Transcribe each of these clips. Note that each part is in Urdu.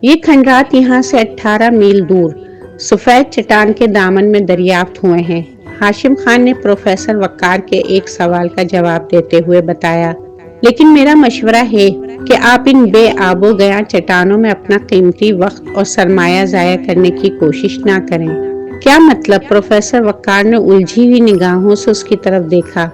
یہ کھنڈرات یہاں سے 18 میل دور سفید چٹان کے دامن میں دریافت ہوئے ہیں۔ ہاشم خان نے پروفیسر وقار کے ایک سوال کا جواب دیتے ہوئے بتایا، لیکن میرا مشورہ ہے کہ آپ ان بے آب و گیا چٹانوں میں اپنا قیمتی وقت اور سرمایہ ضائع کرنے کی کوشش نہ کریں۔ کیا مطلب؟ پروفیسر وقار نے الجھی ہوئی نگاہوں سے اس کی طرف دیکھا۔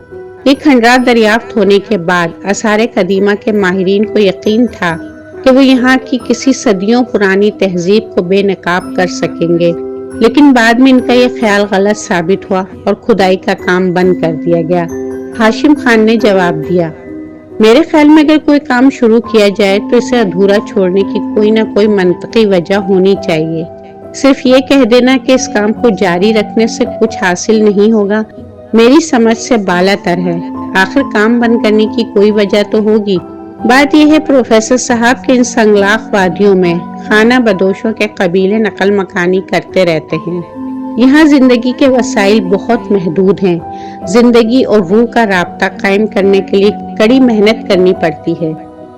یہ کھنڈرات دریافت ہونے کے بعد آثار قدیمہ کے ماہرین کو یقین تھا کہ وہ یہاں کی کسی صدیوں پرانی تہذیب کو بے نقاب کر سکیں گے، لیکن بعد میں ان کا یہ خیال غلط ثابت ہوا اور کھدائی کا کام بند کر دیا گیا۔ ہاشم خان نے جواب دیا، میرے خیال میں اگر کوئی کام شروع کیا جائے تو اسے ادھورا چھوڑنے کی کوئی نہ کوئی منطقی وجہ ہونی چاہیے۔ صرف یہ کہہ دینا کہ اس کام کو جاری رکھنے سے کچھ حاصل نہیں ہوگا میری سمجھ سے بالا تر ہے۔ آخر کام بند کرنے کی کوئی وجہ تو ہوگی۔ بات یہ ہے پروفیسر صاحب کے ان سنگلاخ وادیوں میں خانہ بدوشوں کے قبیلے نقل مکانی کرتے رہتے ہیں۔ یہاں زندگی کے وسائل بہت محدود ہیں۔ زندگی اور روح کا رابطہ قائم کرنے کے لیے کڑی محنت کرنی پڑتی ہے۔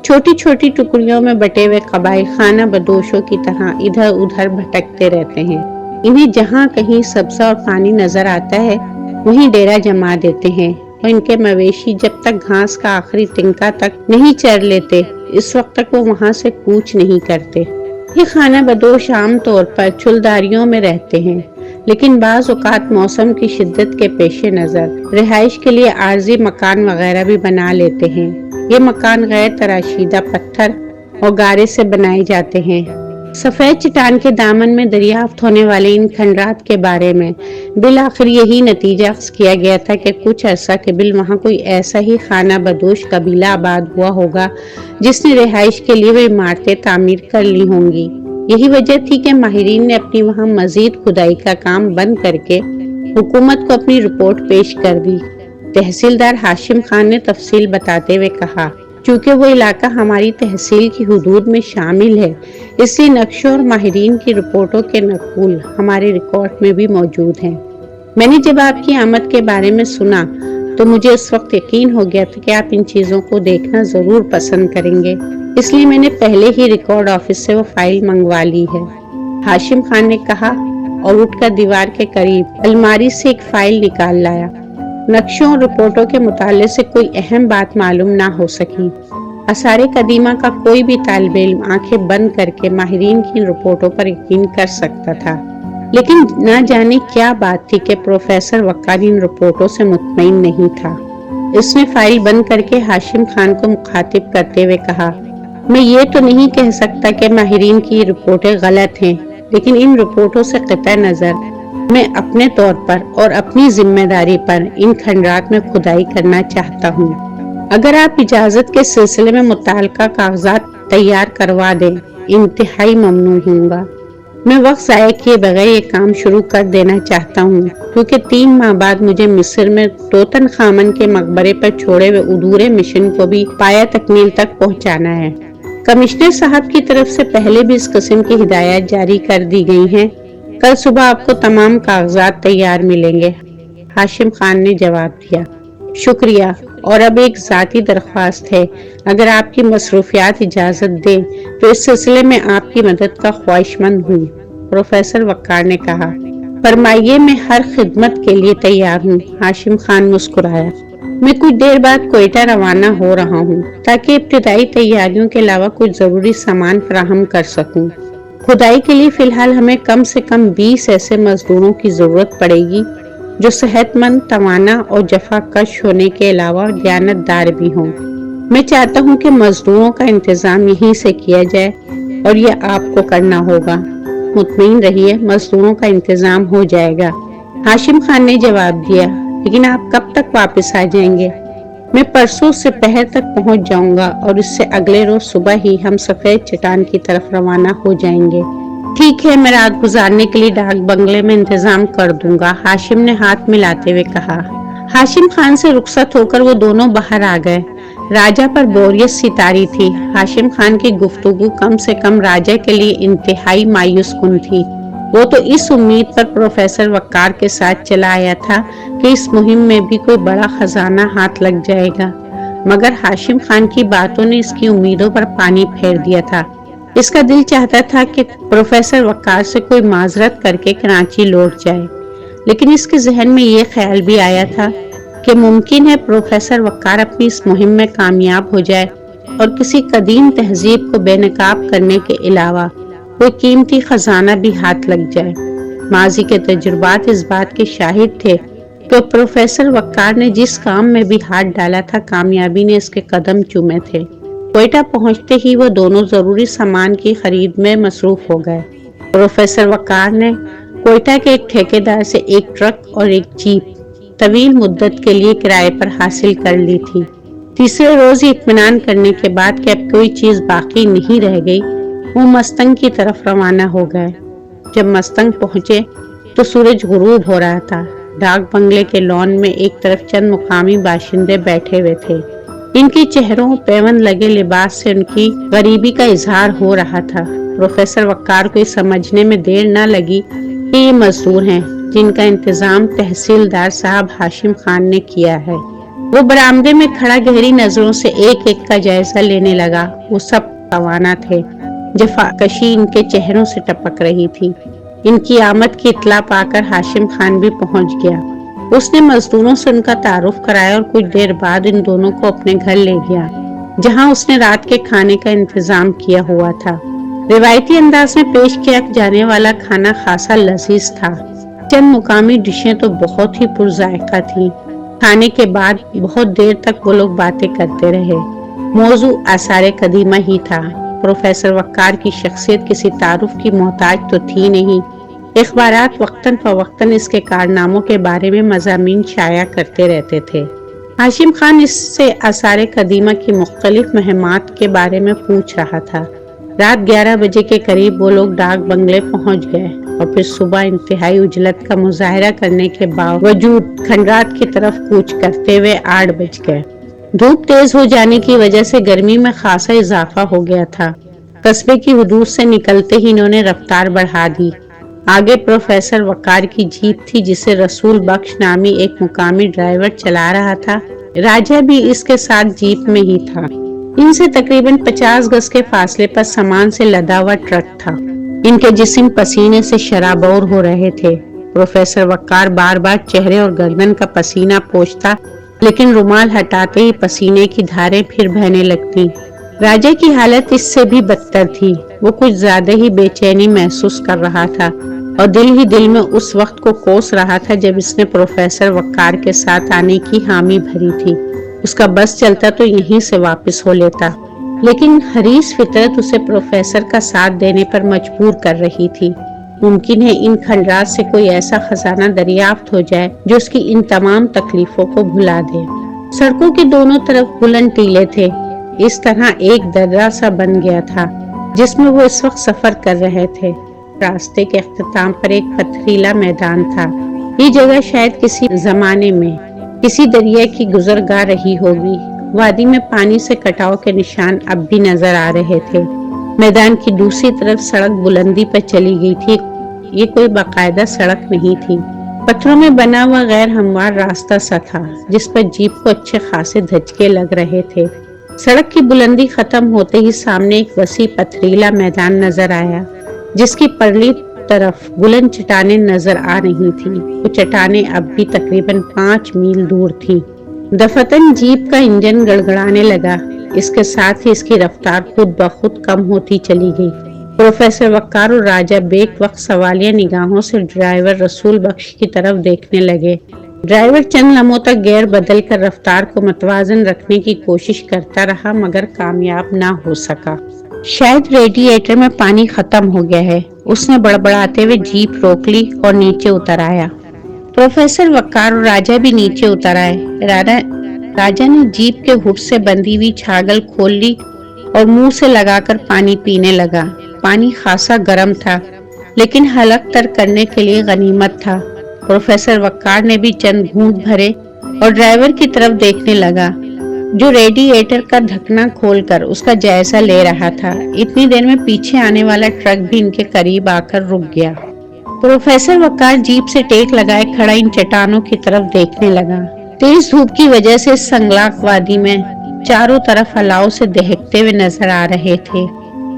چھوٹی چھوٹی ٹکڑیوں میں بٹے ہوئے قبائل خانہ بدوشوں کی طرح ادھر ادھر بھٹکتے رہتے ہیں۔ انہیں جہاں کہیں سبزہ اور پانی نظر آتا ہے وہیں ڈیرا جما دیتے ہیں، اور ان کے مویشی جب تک گھاس کا آخری تنکا تک نہیں چر لیتے اس وقت تک وہ وہاں سے کوچ نہیں کرتے۔ یہ خانہ بدوش عام طور پر چلداریوں میں رہتے ہیں، لیکن بعض اوقات موسم کی شدت کے پیش نظر رہائش کے لیے عارضی مکان وغیرہ بھی بنا لیتے ہیں۔ یہ مکان غیر تراشیدہ پتھر اور گارے سے بنائے جاتے ہیں۔ سفید چٹان کے دامن میں دریافت ہونے والے ان کھنڈرات کے بارے میں بالآخر یہی نتیجہ اخذ کیا گیا تھا کہ کچھ عرصہ قبل وہاں کوئی ایسا ہی خانہ بدوش قبیلہ آباد ہوا ہوگا جس نے رہائش کے لیے وہ عمارتیں تعمیر کر لی ہوں گی۔ یہی وجہ تھی کہ ماہرین نے اپنی وہاں مزید کھدائی کا کام بند کر کے حکومت کو اپنی رپورٹ پیش کر دی۔ تحصیلدار ہاشم خان نے تفصیل بتاتے ہوئے کہا، چونکہ وہ علاقہ ہماری تحصیل کی حدود میں شامل ہے، اس لیے نقشوں اور ماہرین کی رپورٹوں کے نقول ہمارے ریکارڈ میں بھی موجود ہیں۔ میں نے جب آپ کی آمد کے بارے میں سنا تو مجھے اس وقت یقین ہو گیا تھا کہ آپ ان چیزوں کو دیکھنا ضرور پسند کریں گے، اس لیے میں نے پہلے ہی ریکارڈ آفس سے وہ فائل منگوا لی ہے۔ ہاشم خان نے کہا اور اٹھ کر دیوار کے قریب الماری سے ایک فائل نکال لایا۔ نقشوں اور رپورٹوں کے مطالعے سے کوئی اہم بات معلوم نہ ہو سکی۔ آثار قدیمہ کا کوئی بھی طالب علم آنکھیں بند کر کے ماہرین کی رپورٹوں پر یقین کر سکتا تھا، لیکن نہ جانے کیا بات تھی کہ پروفیسر وقار ان رپورٹوں سے مطمئن نہیں تھا۔ اس نے فائل بند کر کے ہاشم خان کو مخاطب کرتے ہوئے کہا، میں یہ تو نہیں کہہ سکتا کہ ماہرین کی رپورٹیں غلط ہیں، لیکن ان رپورٹوں سے قطع نظر میں اپنے طور پر اور اپنی ذمہ داری پر ان کھنڈرات میں کھدائی کرنا چاہتا ہوں۔ اگر آپ اجازت کے سلسلے میں متعلقہ کاغذات تیار کروا دیں، انتہائی ممنون ہوں گا۔ میں وقت ضائع کیے بغیر یہ کام شروع کر دینا چاہتا ہوں، کیونکہ 3 ماہ بعد مجھے مصر میں توتن خامن کے مقبرے پر چھوڑے ہوئے ادھورے مشن کو بھی پایہ تکمیل تک پہنچانا ہے۔ کمشنر صاحب کی طرف سے پہلے بھی اس قسم کی ہدایات جاری کر دی گئی ہیں۔ کل صبح آپ کو تمام کاغذات تیار ملیں گے۔ ہاشم خان نے جواب دیا، شکریہ، اور اب ایک ذاتی درخواست ہے، اگر آپ کی مصروفیات اجازت دیں تو اس سلسلے میں آپ کی مدد کا خواہش مند ہوں۔ پروفیسر وقار نے کہا، فرمائیے، میں ہر خدمت کے لیے تیار ہوں۔ ہاشم خان مسکرایا، میں کچھ دیر بعد کوئٹہ روانہ ہو رہا ہوں تاکہ ابتدائی تیاریوں کے علاوہ کچھ ضروری سامان فراہم کر سکوں۔ کھدائی کے لیے فی الحال ہمیں کم سے کم 20 ایسے مزدوروں کی ضرورت پڑے گی جو صحت مند، توانا اور جفا کش ہونے کے علاوہ دیانت دار بھی ہوں۔ میں چاہتا ہوں کہ مزدوروں کا انتظام یہیں سے کیا جائے اور یہ آپ کو کرنا ہوگا۔ مطمئن رہیے، مزدوروں کا انتظام ہو جائے گا۔ ہاشم خان نے جواب دیا، لیکن آپ کب تک واپس آ جائیں گے؟ میں پرسوں سے پہر تک پہنچ جاؤں گا اور اس سے اگلے روز صبح ہی ہم سفید چٹان کی طرف روانہ ہو جائیں گے۔ ٹھیک ہے، میں رات گزارنے کے لیے ڈاک بنگلے میں انتظام کر دوں گا، ہاشم نے ہاتھ ملاتے ہوئے کہا۔ ہاشم خان سے رخصت ہو کر وہ دونوں باہر آ گئے۔ راجہ پر بوریت سی طاری تھی۔ ہاشم خان کی گفتگو کم سے کم راجہ کے لیے انتہائی مایوس کن تھی۔ وہ تو اس امید پر پروفیسر وقار کے ساتھ چلا آیا تھا کہ اس مہم میں بھی کوئی بڑا خزانہ ہاتھ لگ جائے گا، مگر ہاشم خان کی باتوں نے اس کی امیدوں پر پانی پھیر دیا تھا۔ اس کا دل چاہتا تھا کہ پروفیسر وقار سے کوئی معذرت کر کے کراچی لوٹ جائے، لیکن اس کے ذہن میں یہ خیال بھی آیا تھا کہ ممکن ہے پروفیسر وقار اپنی اس مہم میں کامیاب ہو جائے اور کسی قدیم تہذیب کو بے نقاب کرنے کے علاوہ کوئی قیمتی خزانہ بھی ہاتھ لگ جائے۔ ماضی کے تجربات اس بات کے شاہد تھے کہ پروفیسر وقار نے جس کام میں بھی ہاتھ ڈالا تھا کامیابی نے اس کے قدم چومے تھے۔ کوئٹہ پہنچتے ہی وہ دونوں ضروری سامان کی خرید میں مصروف ہو گئے۔ پروفیسر وقار نے کوئٹہ کے ایک ٹھیکیدار سے ایک ٹرک اور ایک جیپ طویل مدت کے لیے کرائے پر حاصل کر لی تھی۔ تیسرے روز ہی اطمینان کرنے کے بعد کہ اب کوئی چیز باقی نہیں رہ گئی، وہ مستنگ کی طرف روانہ ہو گئے۔ جب مستنگ پہنچے تو سورج غروب ہو رہا تھا۔ ڈاک بنگلے کے لان میں ایک طرف چند مقامی باشندے بیٹھے ہوئے تھے۔ ان کے چہروں پیوند لگے لباس سے ان کی غریبی کا اظہار ہو رہا تھا۔ پروفیسر وقار کو یہ سمجھنے میں دیر نہ لگی کہ یہ مزدور ہیں جن کا انتظام تحصیلدار صاحب ہاشم خان نے کیا ہے۔ وہ برآمدے میں کھڑا گہری نظروں سے ایک ایک کا جائزہ لینے لگا۔ وہ سب توانا تھے، جفاکشی ان کے چہروں سے ٹپک رہی تھی۔ ان کی آمد کی اطلاع پا کر ہاشم خان بھی پہنچ گیا۔ اس نے مزدوروں سے ان کا تعارف کرایا اور کچھ دیر بعد ان دونوں کو اپنے گھر لے گیا، جہاں اس نے رات کے کھانے کا انتظام کیا ہوا تھا۔ روایتی انداز میں پیش کیا جانے والا کھانا خاصا لذیذ تھا۔ چند مقامی ڈشیں تو بہت ہی پرذائقہ تھیں۔ کھانے کے بعد بہت دیر تک وہ لوگ باتیں کرتے رہے۔ موضوع آثار قدیمہ ہی تھا۔ پروفیسر وقار کی شخصیت کسی تعارف کی محتاج تو تھی نہیں۔ اخبارات وقتاً فوقتاً اس کے کارناموں کے بارے میں مضامین شائع کرتے رہتے تھے۔ ہاشم خان اس سے آثار قدیمہ کی مختلف مہمات کے بارے میں پوچھ رہا تھا۔ رات 11 بجے کے قریب وہ لوگ ڈاک بنگلے پہنچ گئے اور پھر صبح انتہائی عجلت کا مظاہرہ کرنے کے باوجود کھنڈرات کی طرف کوچ کرتے ہوئے 8 بج گئے۔ دھوپ تیز ہو جانے کی وجہ سے گرمی میں خاصا اضافہ ہو گیا تھا۔ قصبے کی حدود سے نکلتے ہی انہوں نے رفتار بڑھا دی۔ آگے پروفیسر وقار کی جیپ تھی جسے رسول بخش نامی ایک مقامی ڈرائیور چلا رہا تھا۔ راجہ بھی اس کے ساتھ جیپ میں ہی تھا۔ ان سے تقریباً 50 گز کے فاصلے پر سامان سے لدا ہوا ٹرک تھا۔ ان کے جسم پسینے سے شرابور ہو رہے تھے۔ پروفیسر وقار بار بار چہرے اور گردن کا پسینہ پوچھتا، لیکن رومال ہٹاتے ہی پسینے کی دھاریں پھر بہنے لگتی۔ راجہ کی حالت اس سے بھی بدتر تھی۔ وہ کچھ زیادہ ہی بے چینی محسوس کر رہا تھا اور دل ہی دل میں اس وقت کو کوس رہا تھا جب اس نے پروفیسر وقار کے ساتھ آنے کی حامی بھری تھی۔ اس کا بس چلتا تو یہیں سے واپس ہو لیتا، لیکن حریص فطرت اسے پروفیسر کا ساتھ دینے پر مجبور کر رہی تھی۔ ممکن ہے ان کھنڈرات سے کوئی ایسا خزانہ دریافت ہو جائے جو اس کی ان تمام تکلیفوں کو بھلا دے۔ سڑکوں کے دونوں طرف بلند ٹیلے تھے۔ اس طرح ایک درہ سا بن گیا تھا جس میں وہ اس وقت سفر کر رہے تھے۔ راستے کے اختتام پر ایک پتھریلا میدان تھا۔ یہ جگہ شاید کسی زمانے میں کسی دریا کی گزرگاہ رہی ہوگی۔ وادی میں پانی سے کٹاؤ کے نشان اب بھی نظر آ رہے تھے۔ میدان کی دوسری طرف سڑک بلندی پر چلی گئی تھی۔ یہ کوئی باقاعدہ سڑک نہیں تھی، پتھروں میں بنا ہوا غیر ہموار راستہ سا تھا جس پر جیپ کو اچھے خاصے دھچکے لگ رہے تھے۔ سڑک کی بلندی ختم ہوتے ہی سامنے ایک وسیع پتھریلا میدان نظر آیا جس کی پرلی طرف بلند چٹانیں نظر آ رہی تھیں۔ وہ چٹانیں اب بھی تقریباً 5 میل دور تھیں۔ دفعتاً جیپ کا انجن گڑگڑانے لگا۔ اس کے ساتھ ہی اس کی رفتار خود بخود کم ہوتی چلی گئی۔ پروفیسر وقار اور راجہ بیک وقت سوالیہ نگاہوں سے ڈرائیور رسول بخش کی طرف دیکھنے لگے۔ ڈرائیور چند لمحوں تک گیئر بدل کر رفتار کو متوازن رکھنے کی کوشش کرتا رہا مگر کامیاب نہ ہو سکا۔ شاید ریڈیئیٹر میں پانی ختم ہو گیا ہے، اس نے بڑبڑاتے ہوئے جیپ روک لی اور نیچے اتر آیا۔ پروفیسر وقار اور راجہ بھی نیچے اتر آئے۔ راجہ نے جیپ کے ہڈ سے بندھی ہوئی چھاگل کھول لی اور منہ سے لگا کر پانی پینے لگا۔ پانی خاصا گرم تھا لیکن حلق تر کرنے کے لیے غنیمت تھا۔ پروفیسر وقار نے بھی چند گھونٹ بھرے اور ڈرائیور کی طرف دیکھنے لگا جو ریڈیئیٹر کا ڈھکنا کھول کر اس کا جائزہ لے رہا تھا۔ اتنی دیر میں پیچھے آنے والا ٹرک بھی ان کے قریب آ کر رک گیا۔ پروفیسر وقار جیپ سے ٹیک لگائے کھڑا ان چٹانوں کی طرف دیکھنے لگا۔ تیز دھوپ کی وجہ سے سنگلاق وادی میں چاروں طرف الاؤ سے دہکتے ہوئے نظر آ رہے تھے۔